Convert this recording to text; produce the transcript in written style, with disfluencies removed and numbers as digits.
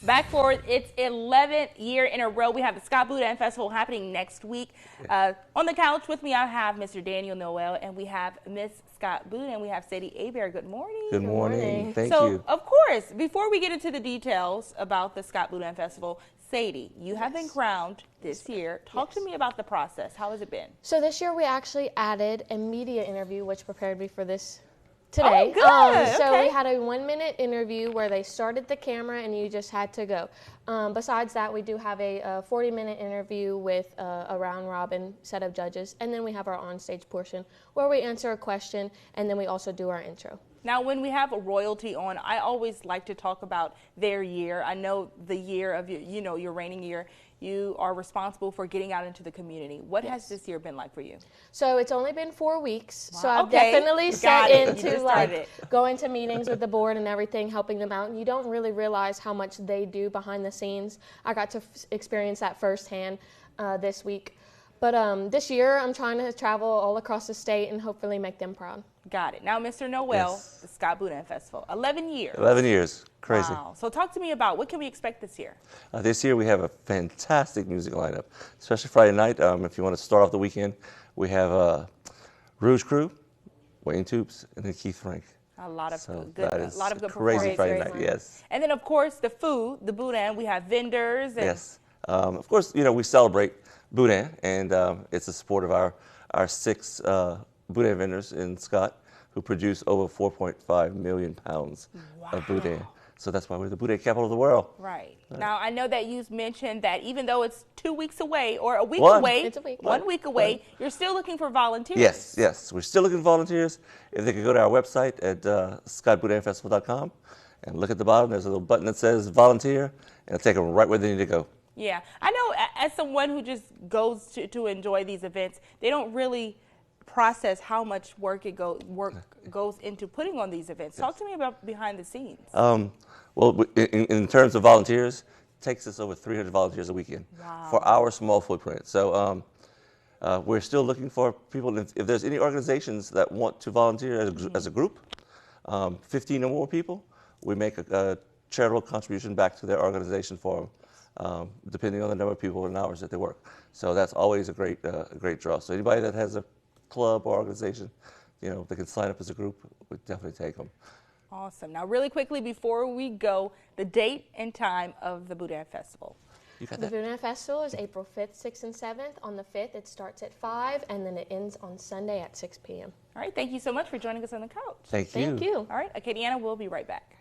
Back for its 11th year in a row. We have the Scott Boudin Festival happening next week. On the couch with me, I have Mr. Daniel Noel, and we have Miss Scott Boudin. We have Sadie Abear. Good morning. Good morning. Thank so, you. of course, before we get into the details about the Scott Boudin Festival, Sadie, you have been crowned this year. Talk to me about the process. How has it been? So this year we actually added a media interview, which prepared me for this today. Oh, good. So okay. we had a 1-minute interview where they started the camera and you just had to go. Besides that, we do have a 40-minute interview with a round robin set of judges, and then we have our onstage portion where we answer a question, and then we also do our intro. Now, when we have a royalty on, I always like to talk about their year. I know the year of your reigning year, you are responsible for getting out into the community. What has this year been like for you? So it's only been 4 weeks. Wow. So I've Okay. definitely Got set it. into going to meetings with the board and everything, helping them out. And you don't really realize how much they do behind the scenes. I got to experience that firsthand this week. But this year, I'm trying to travel all across the state and hopefully make them proud. Got it. Now, Mr. Noel, the Scott Boudin Festival, 11 years. 11 years. Crazy. Wow. So talk to me about what can we expect this year? This year we have a fantastic music lineup, especially Friday night. If you want to start off the weekend, we have Rouge Crew, Wayne Toops, and then Keith Frank. A lot of good crazy performances. Friday night, yes. And then, of course, the food, the Boudin. We have vendors. And yes. Of course, we celebrate Boudin, and it's the support of our 6 Boudin vendors in Scott who produce over 4.5 million pounds of Boudin. So that's why we're the Boudin capital of the world. Right. Now, I know that you mentioned that even though it's 2 weeks away or a week One. away, It's a week. 1 week away, you're still looking for volunteers. Yes. We're still looking for volunteers. If they could go to our website at scottboudinfestival.com and look at the bottom, there's a little button that says volunteer, and it'll take them right where they need to go. Yeah. I know as someone who just goes to enjoy these events, they don't really process how much work goes into putting on these events. Talk to me about behind the scenes. Well, in terms of volunteers, it takes us over 300 volunteers a weekend for our small footprint. So we're still looking for people. If there's any organizations that want to volunteer as a group, 15 or more people, we make a charitable contribution back to their organization for them, depending on the number of people and hours that they work. So that's always a great draw. So anybody that has a club or organization, they can sign up as a group, we definitely take them. Awesome. Now, really quickly before we go, the date and time of the Boudin Festival. The Boudin Festival is April 5th, 6th, and 7th. On the 5th, it starts at 5, and then it ends on Sunday at 6 p.m. All right. Thank you so much for joining us on the couch. Thank you. Thank you. All right. Acadiana, we'll be right back.